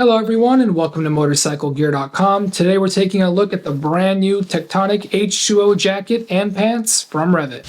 Hello everyone and welcome to Motorcyclegear.com. Today we're taking a look at the brand new Tectonic H2O jacket and pants from REV'IT.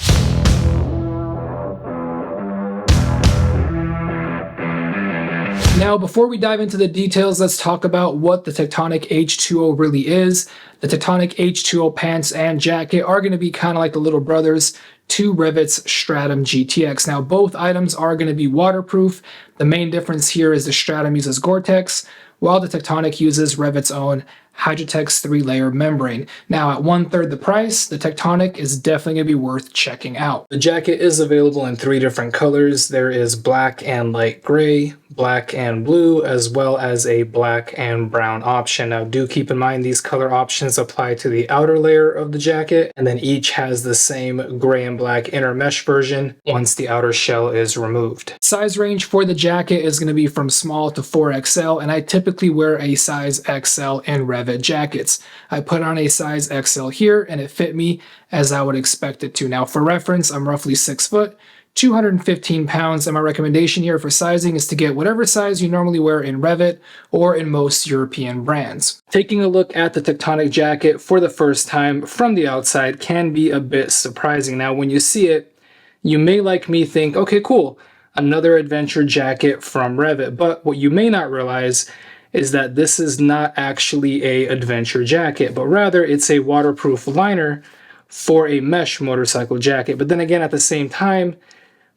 Now before we dive into the details, let's talk about what the Tectonic H2O really is. The Tectonic H2O pants and jacket are going to be kind of like the little brothers to REV'IT's Stratum GTX. Now both items are going to be waterproof. The main difference here is the Stratum uses Gore-Tex, while the Tectonic uses REV'IT's own Hydrotex 3-layer membrane. Now at 1/3 the price, the Tectonic is definitely going to be worth checking out. The jacket is available in 3 different colors. There is black and light gray, black and blue, as well as a black and brown option. Now do keep in mind these color options apply to the outer layer of the jacket, and then each has the same gray and black inner mesh version once the outer shell is removed. Size range for the jacket is going to be from small to 4XL, and I typically wear a size XL in REV'IT jackets. I put on a size XL here and it fit me as I would expect it to. Now for reference, I'm roughly 6 foot, 215 pounds, and my recommendation here for sizing is to get whatever size you normally wear in REV'IT or in most European brands. Taking a look at the Tectonic jacket for the first time from the outside can be a bit surprising. Now when you see it, you may, like me, think, okay, cool, another adventure jacket from REV'IT, but what you may not realize is that this is not actually a adventure jacket, but rather it's a waterproof liner for a mesh motorcycle jacket. But then again, at the same time,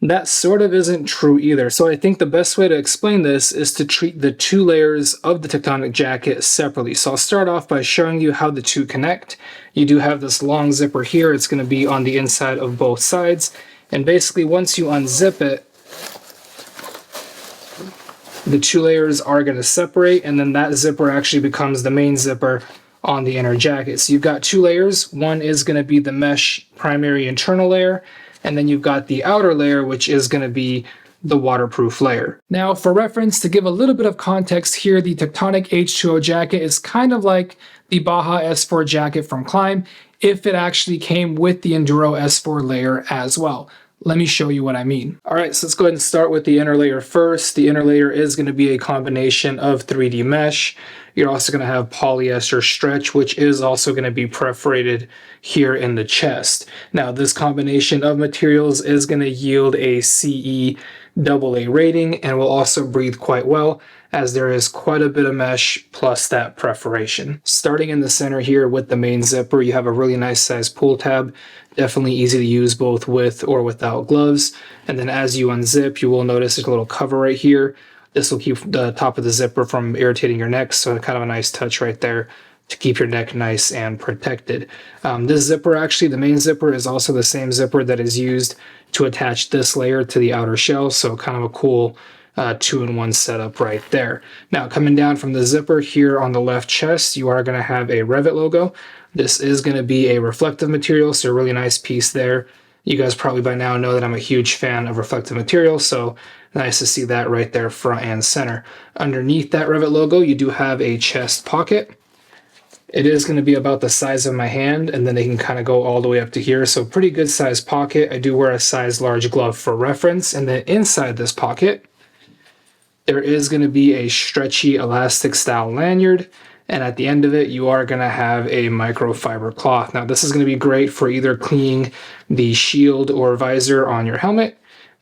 that sort of isn't true either. So I think the best way to explain this is to treat the 2 layers of the Tectonic jacket separately. So I'll start off by showing you how the 2 connect. You do have this long zipper here. It's going to be on the inside of both sides. And basically once you unzip it, the 2 layers are going to separate, and then that zipper actually becomes the main zipper on the inner jacket. So you've got 2 layers. One is going to be the mesh primary internal layer, and then you've got the outer layer, which is going to be the waterproof layer. Now for reference, to give a little bit of context here, the Tectonic H2O jacket is kind of like the Baja S4 jacket from Climb if it actually came with the Enduro S4 layer as well. Let me show you what I mean. All right, so let's go ahead and start with the inner layer first. The inner layer is going to be a combination of 3D mesh. You're also going to have polyester stretch, which is also going to be perforated here in the chest. Now, this combination of materials is going to yield a CE AA rating and will also breathe quite well, as there is quite a bit of mesh plus that perforation. Starting in the center here with the main zipper, you have a really nice size pull tab. Definitely easy to use both with or without gloves. And then as you unzip, you will notice there's a little cover right here. This will keep the top of the zipper from irritating your neck, so kind of a nice touch right there to keep your neck nice and protected. This zipper, actually, the main zipper, is also the same zipper that is used to attach this layer to the outer shell, so kind of a cool 2-in-1 setup right there. Now coming down from the zipper here on the left chest, you are going to have a REV'IT logo. This is going to be a reflective material, so a really nice piece there. You guys probably by now know that I'm a huge fan of reflective material, so nice to see that right there front and center. Underneath that REV'IT logo, you do have a chest pocket. It is going to be about the size of my hand, and then they can kind of go all the way up to here, so pretty good size pocket. I do wear a size large glove for reference, and then inside this pocket, there is going to be a stretchy elastic style lanyard, and at the end of it you are going to have a microfiber cloth. Now this is going to be great for either cleaning the shield or visor on your helmet,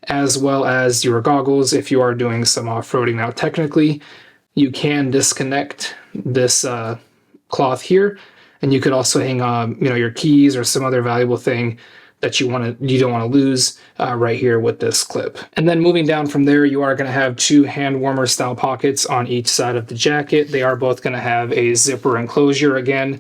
as well as your goggles if you are doing some off-roading. Now technically you can disconnect this cloth here, and you could also hang your keys or some other valuable thing that you don't want to lose right here with this clip. And then moving down from there, you are going to have 2 hand warmer style pockets on each side of the jacket. They are both going to have a zipper enclosure. Again,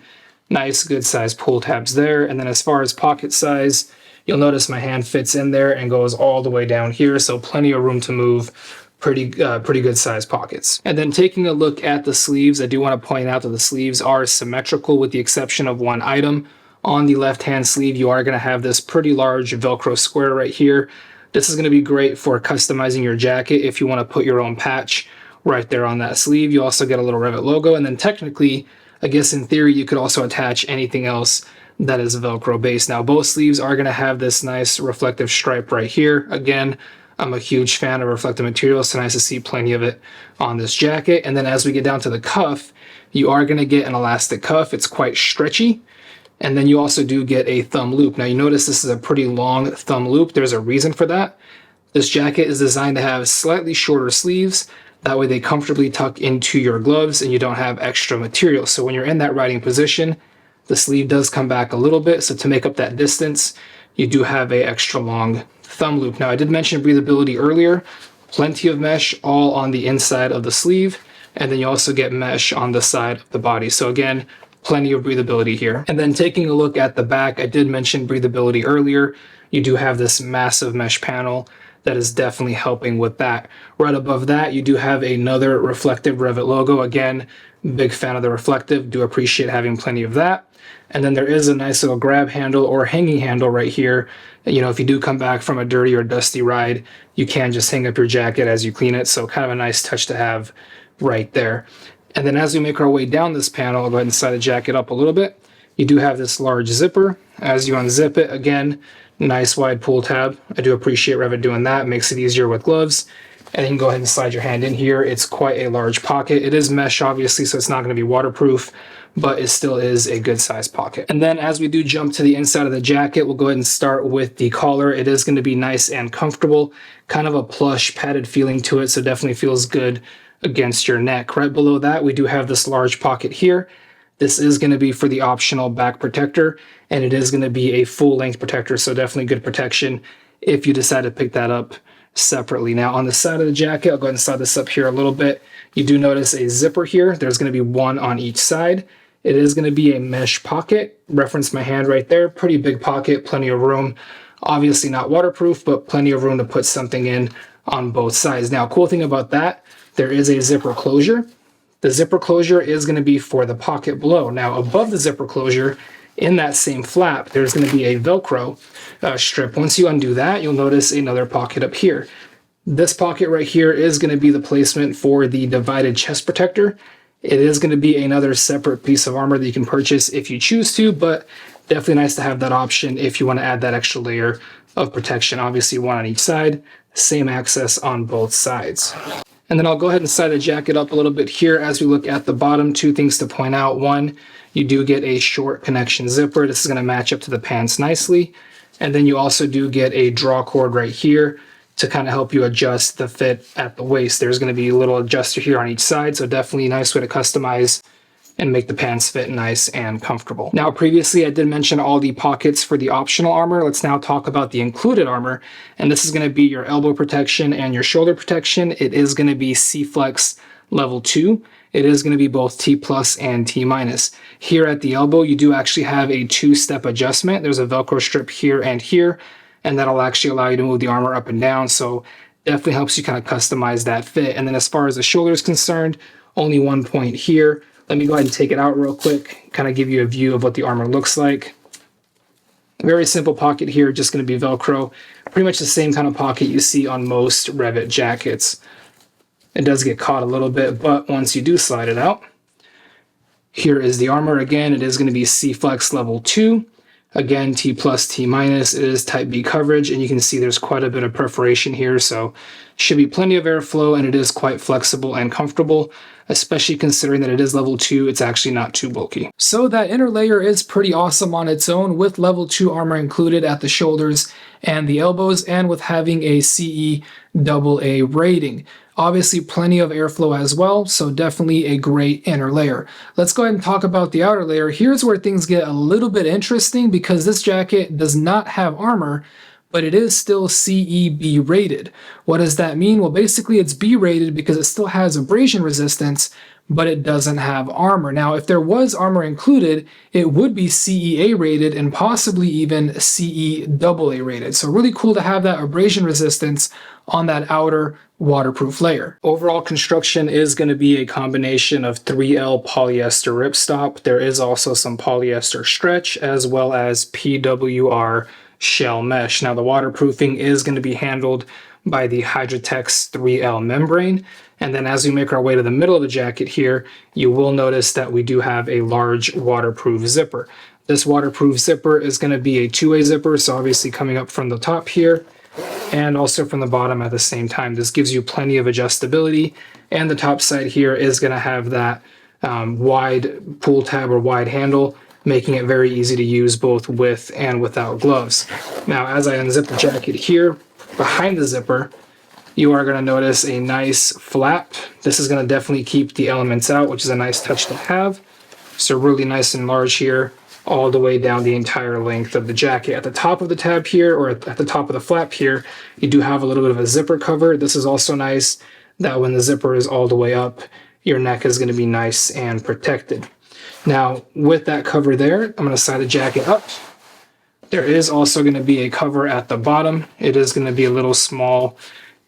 nice good size pull tabs there. And then as far as pocket size, you'll notice my hand fits in there and goes all the way down here, so plenty of room to move. Pretty good size pockets. And then taking a look at the sleeves, I do want to point out that the sleeves are symmetrical with the exception of one item. On the left-hand sleeve, you are going to have this pretty large Velcro square right here. This is going to be great for customizing your jacket if you want to put your own patch right there on that sleeve. You also get a little REV'IT logo, and then technically, I guess in theory, you could also attach anything else that is Velcro based. Now, both sleeves are going to have this nice reflective stripe right here. Again, I'm a huge fan of reflective material, so nice to see plenty of it on this jacket. And then as we get down to the cuff, you are going to get an elastic cuff. It's quite stretchy. And then you also do get a thumb loop. Now you notice this is a pretty long thumb loop. There's a reason for that. This jacket is designed to have slightly shorter sleeves. That way they comfortably tuck into your gloves and you don't have extra material. So when you're in that riding position, the sleeve does come back a little bit. So to make up that distance, you do have a extra long thumb loop. Now I did mention breathability earlier. Plenty of mesh all on the inside of the sleeve. And then you also get mesh on the side of the body. So again, plenty of breathability here. And then taking a look at the back, I did mention breathability earlier. You do have this massive mesh panel that is definitely helping with that. Right above that, you do have another reflective REV'IT logo. Again, big fan of the reflective, do appreciate having plenty of that. And then there is a nice little grab handle or hanging handle right here. You know, if you do come back from a dirty or dusty ride, you can just hang up your jacket as you clean it. So kind of a nice touch to have right there. And then as we make our way down this panel, I'll go ahead and slide the jacket up a little bit. You do have this large zipper. As you unzip it, again, nice wide pull tab. I do appreciate REV'IT doing that. Makes it easier with gloves. And you can go ahead and slide your hand in here. It's quite a large pocket. It is mesh, obviously, so it's not going to be waterproof, but it still is a good size pocket. And then as we do jump to the inside of the jacket, we'll go ahead and start with the collar. It is going to be nice and comfortable, kind of a plush padded feeling to it, so definitely feels good against your neck. Right below that, we do have this large pocket here. This is going to be for the optional back protector, and it is going to be a full length protector, so definitely good protection if you decide to pick that up separately. Now on the side of the jacket, I'll go ahead and slide this up here a little bit. You do notice a zipper here. There's going to be one on each side. It is going to be a mesh pocket. Reference my hand right there. Pretty big pocket, plenty of room. Obviously not waterproof, but plenty of room to put something in on both sides. Now, cool thing about that, there is a zipper closure. The zipper closure is going to be for the pocket below. Now, above the zipper closure, in that same flap, there's going to be a Velcro strip. Once you undo that, you'll notice another pocket up here. This pocket right here is going to be the placement for the divided chest protector. It is going to be another separate piece of armor that you can purchase if you choose to, but definitely nice to have that option if you want to add that extra layer of protection. Obviously, one on each side, same access on both sides. And then I'll go ahead and slide the jacket up a little bit here as we look at the bottom. Two things to point out. One, you do get a short connection zipper. This is going to match up to the pants nicely. And then you also do get a draw cord right here to kind of help you adjust the fit at the waist. There's going to be a little adjuster here on each side, so definitely a nice way to customize and make the pants fit nice and comfortable. Now, previously I did mention all the pockets for the optional armor. Let's now talk about the included armor, and this is going to be your elbow protection and your shoulder protection. It is going to be C-Flex level 2. It is going to be both T+ and T-. Here at the elbow, you do actually have a 2-step adjustment. There's a Velcro strip here, and that'll actually allow you to move the armor up and down, so definitely helps you kind of customize that fit. And then as far as the shoulder is concerned, only one point here. Let me go ahead and take it out real quick, kind of give you a view of what the armor looks like. Very simple pocket here, just going to be Velcro. Pretty much the same kind of pocket you see on most REV'IT jackets. It does get caught a little bit, but once you do slide it out, here is the armor. Again, it is going to be C-Flex level 2. Again, T+, T-. It is type B coverage, and you can see there's quite a bit of perforation here, so should be plenty of airflow, and it is quite flexible and comfortable, especially considering that it is level 2. It's actually not too bulky. So that inner layer is pretty awesome on its own, with level 2 armor included at the shoulders and the elbows, and with having a CE AA rating. Obviously plenty of airflow as well, so definitely a great inner layer. Let's go ahead and talk about the outer layer. Here's where things get a little bit interesting, because this jacket does not have armor, but it is still CE B rated. What does that mean? Well, basically it's B rated because it still has abrasion resistance, but it doesn't have armor. Now, if there was armor included, it would be CEA rated and possibly even CE AA rated. So really cool to have that abrasion resistance on that outer waterproof layer. Overall construction is going to be a combination of 3L polyester ripstop. There is also some polyester stretch, as well as PWR shell mesh. Now, the waterproofing is going to be handled by the Hydrotex 3L membrane. And then as we make our way to the middle of the jacket here, you will notice that we do have a large waterproof zipper. This waterproof zipper is going to be a two-way zipper, so obviously coming up from the top here, and also from the bottom at the same time. This gives you plenty of adjustability, and the top side here is going to have that wide pull tab or wide handle, making it very easy to use both with and without gloves. Now, as I unzip the jacket here, behind the zipper, you are going to notice a nice flap. This is going to definitely keep the elements out, which is a nice touch to have. So really nice and large here, all the way down the entire length of the jacket. At the top of the tab here, or at the top of the flap here, you do have a little bit of a zipper cover. This is also nice that when the zipper is all the way up, your neck is going to be nice and protected. Now, with that cover there, I'm going to side the jacket up. There is also going to be a cover at the bottom. It is going to be a little small,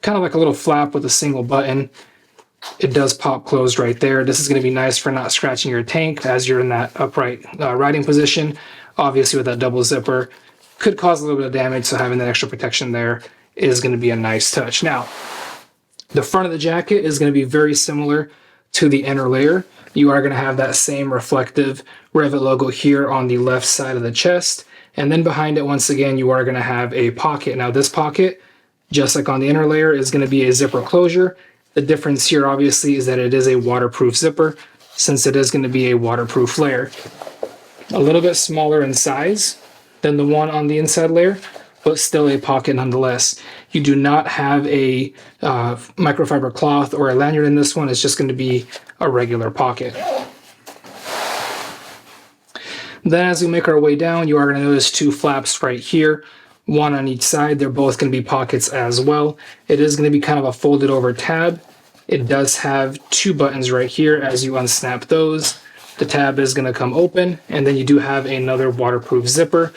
kind of like a little flap with a single button. It does pop closed right there. This is going to be nice for not scratching your tank as you're in that upright riding position. Obviously, with that double zipper, could cause a little bit of damage, so having that extra protection there is going to be a nice touch. Now, the front of the jacket is going to be very similar to the inner layer. You are going to have that same reflective REV'IT logo here on the left side of the chest. And then behind it, once again, you are going to have a pocket. Now, this pocket, just like on the inner layer, is going to be a zipper closure. The difference here, obviously, is that it is a waterproof zipper, since it is going to be a waterproof layer. A little bit smaller in size than the one on the inside layer, but still a pocket nonetheless. You do not have a microfiber cloth or a lanyard in this one. It's just going to be a regular pocket. Then as we make our way down, you are going to notice two flaps right here, one on each side. They're both going to be pockets as well. It is going to be kind of a folded over tab. It does have two buttons right here. As you unsnap those, the tab is going to come open, and then you do have another waterproof zipper.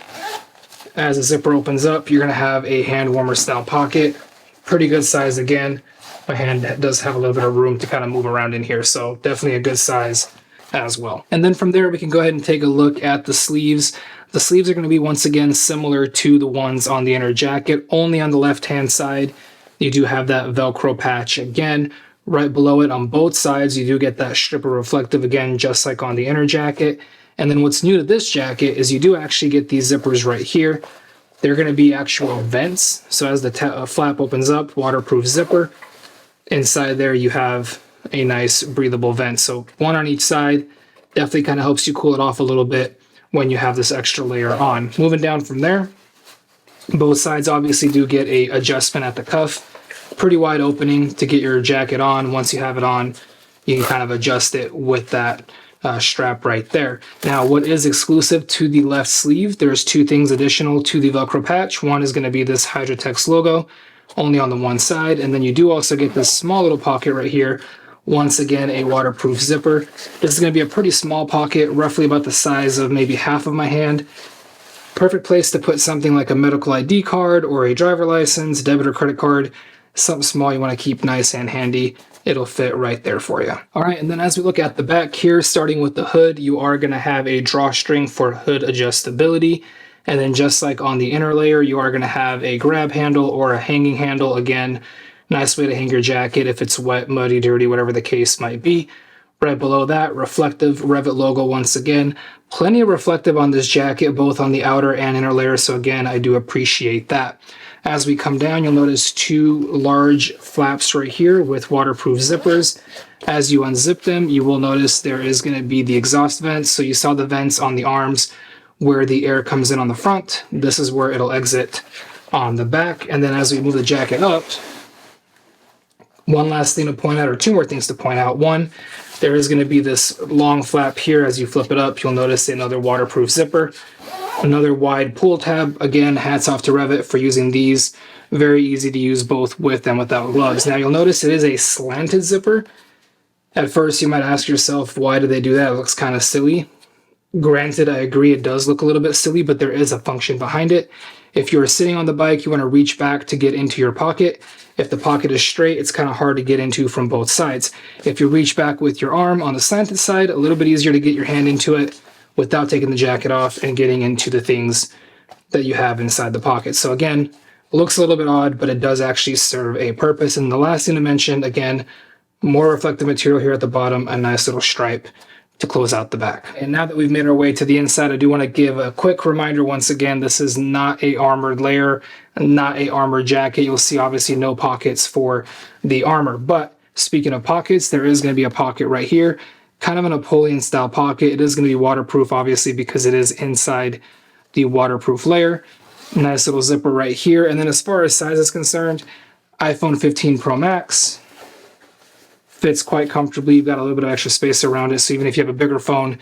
As the zipper opens up, you're going to have a hand warmer style pocket. Pretty good size again. My hand does have a little bit of room to kind of move around in here, so definitely a good size as well. And then from there, we can go ahead and take a look at the sleeves. The sleeves are going to be, once again, similar to the ones on the inner jacket. Only on the left-hand side, you do have that Velcro patch again. Right below it on both sides, you do get that stripper reflective again, just like on the inner jacket. And then what's new to this jacket is you do actually get these zippers right here. They're going to be actual vents. So as the flap opens up, waterproof zipper. Inside there, you have a nice breathable vent. So one on each side, definitely kind of helps you cool it off a little bit when you have this extra layer on. Moving down from there, both sides obviously do get a adjustment at the cuff. Pretty wide opening to get your jacket on. Once you have it on, you can kind of adjust it with that strap right there. Now, what is exclusive to the left sleeve, there's two things additional to the Velcro patch. One is going to be this Hydrotex logo, only on the one side, and then you do also get this small little pocket right here. Once again, a waterproof zipper. This is going to be a pretty small pocket, roughly about the size of maybe half of my hand. Perfect place to put something like a medical ID card or a driver license, debit or credit card, something small you want to keep nice and handy. It'll fit right there for you. All right, and then as we look at the back here, starting with the hood, you are going to have a drawstring for hood adjustability. And then just like on the inner layer, you are going to have a grab handle or a hanging handle. Again, nice way to hang your jacket if it's wet, muddy, dirty, whatever the case might be. Right below that, reflective REV'IT logo once again. Plenty of reflective on this jacket, both on the outer and inner layer. So again, I do appreciate that. As we come down, you'll notice two large flaps right here with waterproof zippers. As you unzip them, you will notice there is going to be the exhaust vents. So you saw the vents on the arms where the air comes in on the front. This is where it'll exit on the back. And then as we move the jacket up, one last thing to point out, or two more things to point out. One, there is going to be this long flap here. As you flip it up, you'll notice another waterproof zipper. Another wide pull tab. Again, hats off to REV'IT for using these. Very easy to use both with and without gloves. Now you'll notice it is a slanted zipper. At first you might ask yourself, why do they do that? It looks kind of silly. Granted, I agree it does look a little bit silly, but there is a function behind it. If you're sitting on the bike, you want to reach back to get into your pocket. If the pocket is straight, it's kind of hard to get into from both sides. If you reach back with your arm on the slanted side, a little bit easier to get your hand into it without taking the jacket off and getting into the things that you have inside the pocket. So again, looks a little bit odd, but it does actually serve a purpose. And the last thing to mention, again, more reflective material here at the bottom, a nice little stripe to close out the back. And now that we've made our way to the inside, I do want to give a quick reminder once again, this is not a armored layer, not a armored jacket. You'll see obviously no pockets for the armor, but speaking of pockets, there is going to be a pocket right here, kind of a Napoleon style pocket. It is going to be waterproof obviously because it is inside the waterproof layer. Nice little zipper right here. And then as far as size is concerned, iPhone 15 Pro Max, fits quite comfortably. You've got a little bit of extra space around it, so even if you have a bigger phone,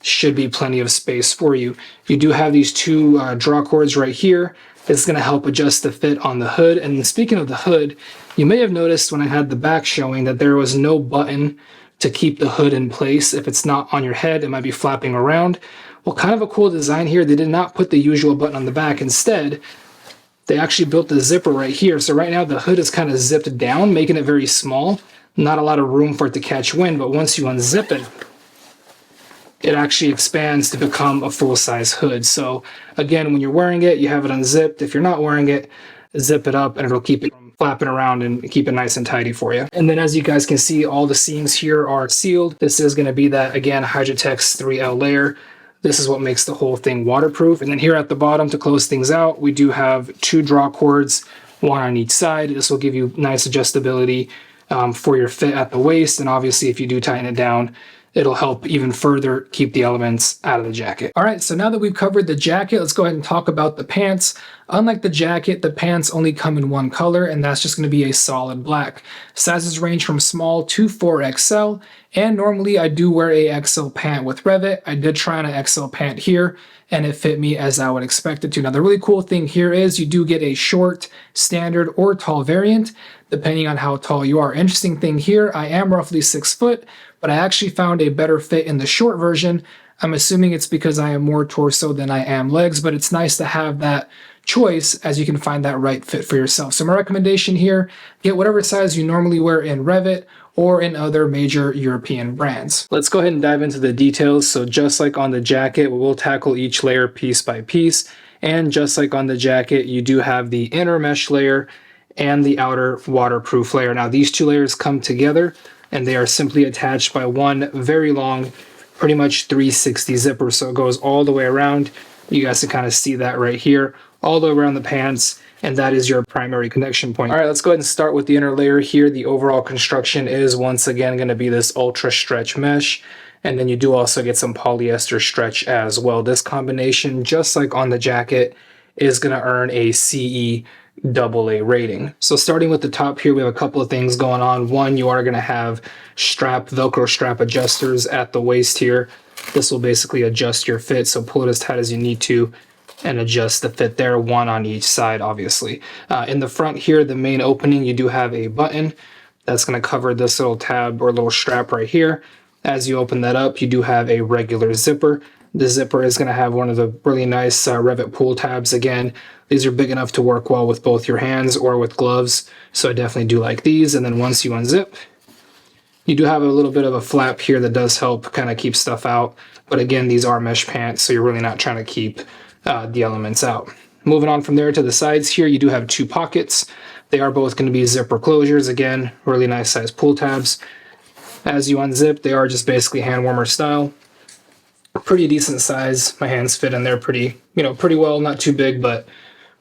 should be plenty of space for you. You do have these two draw cords right here. It's going to help adjust the fit on the hood. And speaking of the hood, you may have noticed when I had the back showing that there was no button to keep the hood in place. If it's not on your head, it might be flapping around. Well, kind of a cool design here. They did not put the usual button on the back. Instead, they actually built the zipper right here. So right now the hood is kind of zipped down, making it very small. Not a lot of room for it to catch wind, but once you unzip it, it actually expands to become a full-size hood. So again, when you're wearing it, you have it unzipped. If you're not wearing it, zip it up and it'll keep it from flapping around and keep it nice and tidy for you. And then as you guys can see, all the seams here are sealed. This is going to be that, again, Hydrotex 3L layer. This is what makes the whole thing waterproof. And then here at the bottom, to close things out, we do have two draw cords, one on each side. This will give you nice adjustability for your fit at the waist, and obviously if you do tighten it down, it'll help even further keep the elements out of the jacket. All right, so now that we've covered the jacket, let's go ahead and talk about the pants. Unlike the jacket, the pants only come in one color, and that's just going to be a solid black. Sizes range from small to 4XL, and normally I do wear a XL pant with REV'IT. I did try on an XL pant here, and it fit me as I would expect it to. Now, the really cool thing here is you do get a short, standard, or tall variant, depending on how tall you are. Interesting thing here, I am roughly 6 foot, but I actually found a better fit in the short version. I'm assuming it's because I am more torso than I am legs, but it's nice to have that choice as you can find that right fit for yourself. So my recommendation here, get whatever size you normally wear in REV'IT or in other major European brands. Let's go ahead and dive into the details. So just like on the jacket, we will tackle each layer piece by piece. And just like on the jacket, you do have the inner mesh layer and the outer waterproof layer. Now these two layers come together and they are simply attached by one very long, pretty much 360 zipper. So it goes all the way around. You guys can kind of see that right here, all the way around the pants, and that is your primary connection point. All right, let's go ahead and start with the inner layer here. The overall construction is once again going to be this ultra stretch mesh, and then you do also get some polyester stretch as well. This combination, just like on the jacket, is going to earn a CE AA rating. So starting with the top here, we have a couple of things going on. One, you are going to have Velcro strap adjusters at the waist here. This will basically adjust your fit, so pull it as tight as you need to and adjust the fit there, one on each side, obviously. In the front here, the main opening, you do have a button that's going to cover this little tab or little strap right here. As you open that up, you do have a regular zipper. The zipper is going to have one of the really nice REV'IT pull tabs. Again, these are big enough to work well with both your hands or with gloves, so I definitely do like these. And then once you unzip, you do have a little bit of a flap here that does help kind of keep stuff out. But again, these are mesh pants, so you're really not trying to keep the elements out. Moving on from there to the sides here, you do have two pockets. They are both going to be zipper closures. Again, really nice size pull tabs. As you unzip, they are just basically hand warmer style. Pretty decent size. My hands fit in there pretty well. Not too big, but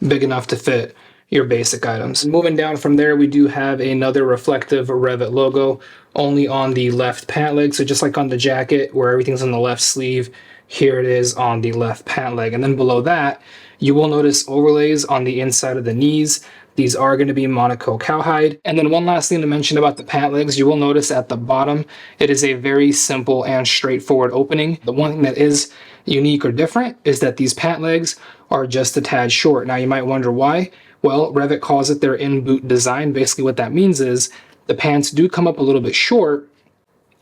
big enough to fit your basic items. Moving down from there, we do have another reflective REV'IT logo only on the left pant leg. So just like on the jacket where everything's on the left sleeve, here it is on the left pant leg. And then below that, you will notice overlays on the inside of the knees. These are going to be Monaco cowhide. And then one last thing to mention about the pant legs, you will notice at the bottom, it is a very simple and straightforward opening. The one thing that is unique or different is that these pant legs are just a tad short. Now you might wonder why. Well, REV'IT calls it their in-boot design. Basically what that means is the pants do come up a little bit short.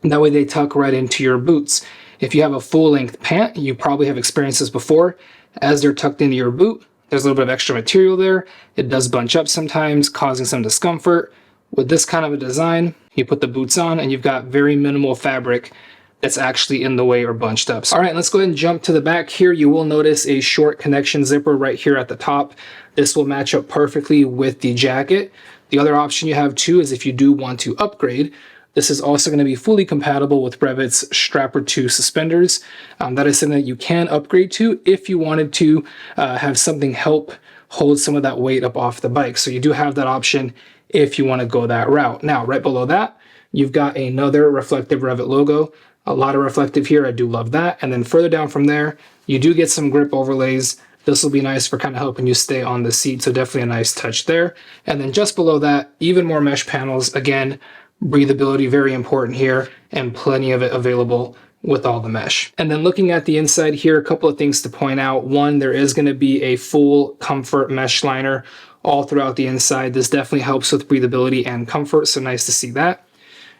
That way they tuck right into your boots. If you have a full-length pant, you probably have experienced this before. As they're tucked into your boot, there's a little bit of extra material there. It does bunch up sometimes, causing some discomfort. With this kind of a design, you put the boots on and you've got very minimal fabric that's actually in the way or bunched up. All right, let's go ahead and jump to the back here. You will notice a short connection zipper right here at the top. This will match up perfectly with the jacket. The other option you have too is if you do want to upgrade, This is also going to be fully compatible with REV'IT's Strapper 2 suspenders. That is something that you can upgrade to if you wanted to have something help hold some of that weight up off the bike. So you do have that option if you want to go that route. Now, right below that, you've got another reflective REV'IT logo. A lot of reflective here, I do love that. And then further down from there, you do get some grip overlays. This will be nice for kind of helping you stay on the seat, so definitely a nice touch there. And then just below that, even more mesh panels. Again, breathability, very important here, and plenty of it available with all the mesh. And then looking at the inside here, a couple of things to point out. One, there is going to be a full comfort mesh liner all throughout the inside. This definitely helps with breathability and comfort, so nice to see that.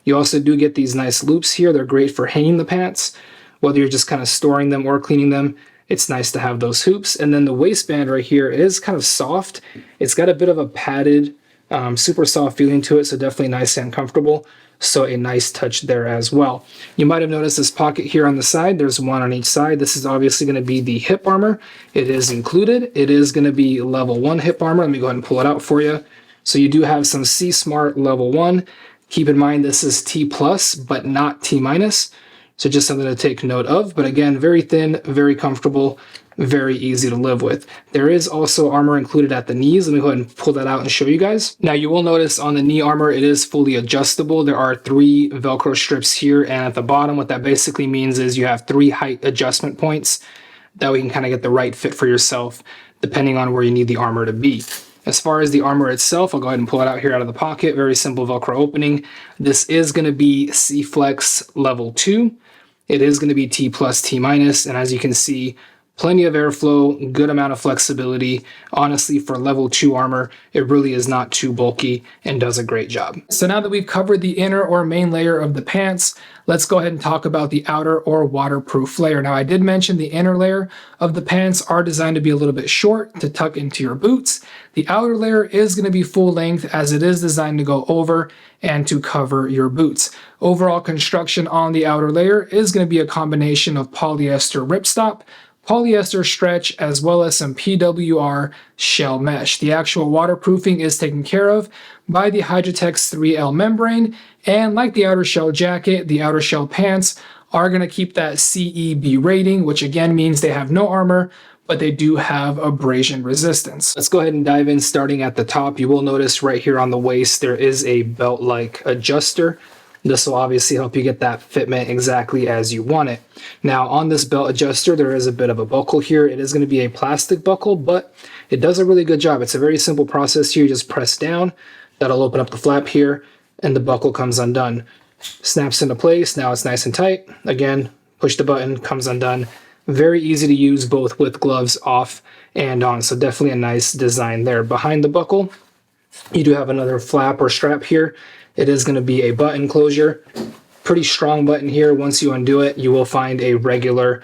You also do get these nice loops here. They're great for hanging the pants, whether you're just kind of storing them or cleaning them. It's nice to have those hoops. And then the waistband right here is kind of soft. It's got a bit of a padded, super soft feeling to it, so definitely nice and comfortable. So a nice touch there as well. You might have noticed this pocket here on the side. There's one on each side. This is obviously going to be the hip armor. It is included. It is going to be level 1 hip armor. Let me go ahead and pull it out for you. So you do have some C Smart level 1. Keep in mind this is T+, but not T-. So just something to take note of. But again, very thin, very comfortable, very easy to live with. There is also armor included at the knees. Let me go ahead and pull that out and show you guys. Now you will notice on the knee armor, it is fully adjustable. There are 3 Velcro strips here and at the bottom. What that basically means is you have 3 height adjustment points. That way you can kind of get the right fit for yourself depending on where you need the armor to be. As far as the armor itself, I'll go ahead and pull it out here out of the pocket. Very simple Velcro opening. This is going to be C-Flex level 2. It is going to be T+, T-. And as you can see, plenty of airflow, good amount of flexibility. Honestly, for level 2 armor, it really is not too bulky and does a great job. So now that we've covered the inner or main layer of the pants, let's go ahead and talk about the outer or waterproof layer. Now, I did mention the inner layer of the pants are designed to be a little bit short to tuck into your boots. The outer layer is going to be full length as it is designed to go over and to cover your boots. Overall construction on the outer layer is going to be a combination of polyester ripstop, polyester stretch, as well as some PWR shell mesh. The actual waterproofing is taken care of by the Hydrotex 3L membrane, and like the outer shell jacket, the outer shell pants are going to keep that CEB rating, which again means they have no armor, but they do have abrasion resistance. Let's go ahead and dive in starting at the top. You will notice right here on the waist there is a belt-like adjuster. This will obviously help you get that fitment exactly as you want it. Now on this belt adjuster, there is a bit of a buckle here. It is going to be a plastic buckle, but it does a really good job. It's a very simple process here. You just press down, that'll open up the flap here, and the buckle comes undone. Snaps into place, now it's nice and tight. Again, push the button, comes undone. Very easy to use both with gloves off and on, so definitely a nice design there. Behind the buckle, you do have another flap or strap here. It is going to be a button closure. Pretty strong button here. Once you undo it, you will find a regular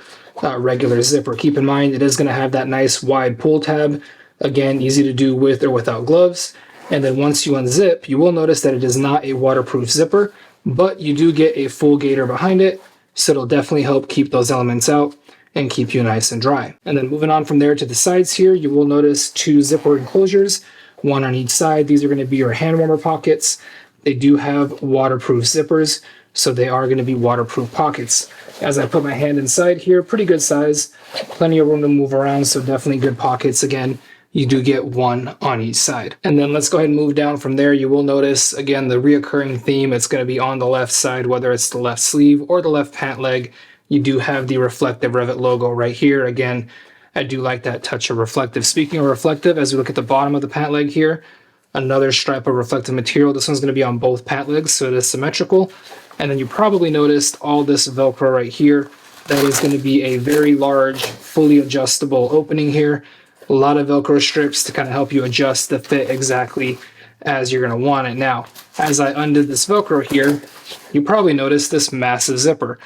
zipper. Keep in mind, it is going to have that nice wide pull tab. Again, easy to do with or without gloves. And then once you unzip, you will notice that it is not a waterproof zipper, but you do get a full gaiter behind it. So it'll definitely help keep those elements out and keep you nice and dry. And then moving on from there to the sides here, you will notice 2 zipper enclosures, one on each side. These are going to be your hand warmer pockets. They do have waterproof zippers, so they are going to be waterproof pockets. As I put my hand inside here, pretty good size, plenty of room to move around, so definitely good pockets. Again, you do get one on each side. And then let's go ahead and move down from there. You will notice, again, the reoccurring theme. It's going to be on the left side, whether it's the left sleeve or the left pant leg. You do have the reflective REV'IT logo right here. Again, I do like that touch of reflective. Speaking of reflective, as we look at the bottom of the pant leg here, another stripe of reflective material. This one's going to be on both pant legs, so it is symmetrical. And then you probably noticed all this Velcro right here. That is going to be a very large, fully adjustable opening here. A lot of Velcro strips to kind of help you adjust the fit exactly as you're going to want it. Now, as I undid this Velcro here, you probably noticed this massive zipper.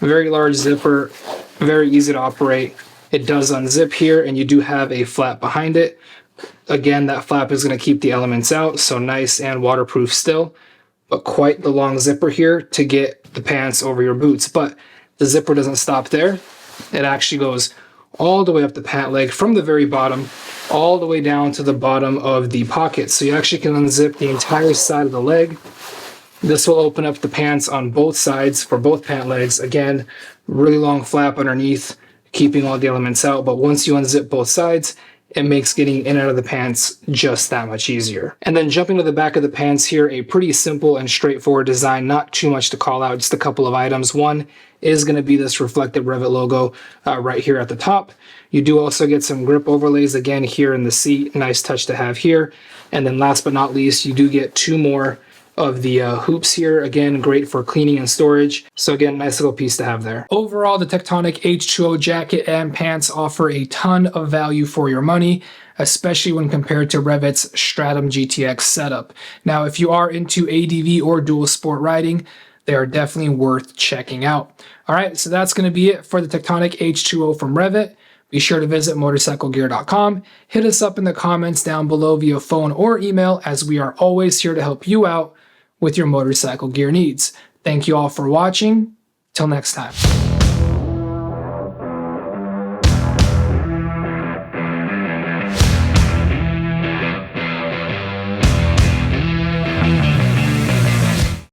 Very large zipper, very easy to operate. It does unzip here, and you do have a flap behind it. Again, that flap is going to keep the elements out, so nice and waterproof still, but quite the long zipper here to get the pants over your boots. But the zipper doesn't stop there. It actually goes all the way up the pant leg from the very bottom, all the way down to the bottom of the pocket. So you actually can unzip the entire side of the leg This will open up the pants on both sides for both pant legs. Again, really long flap underneath, keeping all the elements out. But once you unzip both sides, it makes getting in and out of the pants just that much easier. And then jumping to the back of the pants here, a pretty simple and straightforward design, not too much to call out, just a couple of items. One is going to be this reflective REV'IT logo right here at the top. You do also get some grip overlays again here in the seat, nice touch to have here. And then last but not least, you do get two more of the hoops here. Again, great for cleaning and storage. So again, nice little piece to have there. Overall, the Tectonic H2O jacket and pants offer a ton of value for your money, especially when compared to REV'IT's Stratum GTX setup. Now, if you are into ADV or dual sport riding, they are definitely worth checking out. All right, so that's going to be it for the Tectonic H2O from REV'IT. Be sure to visit Motorcyclegear.com. Hit us up in the comments down below via phone or email, as we are always here to help you out with your motorcycle gear needs. Thank you all for watching. Till next time.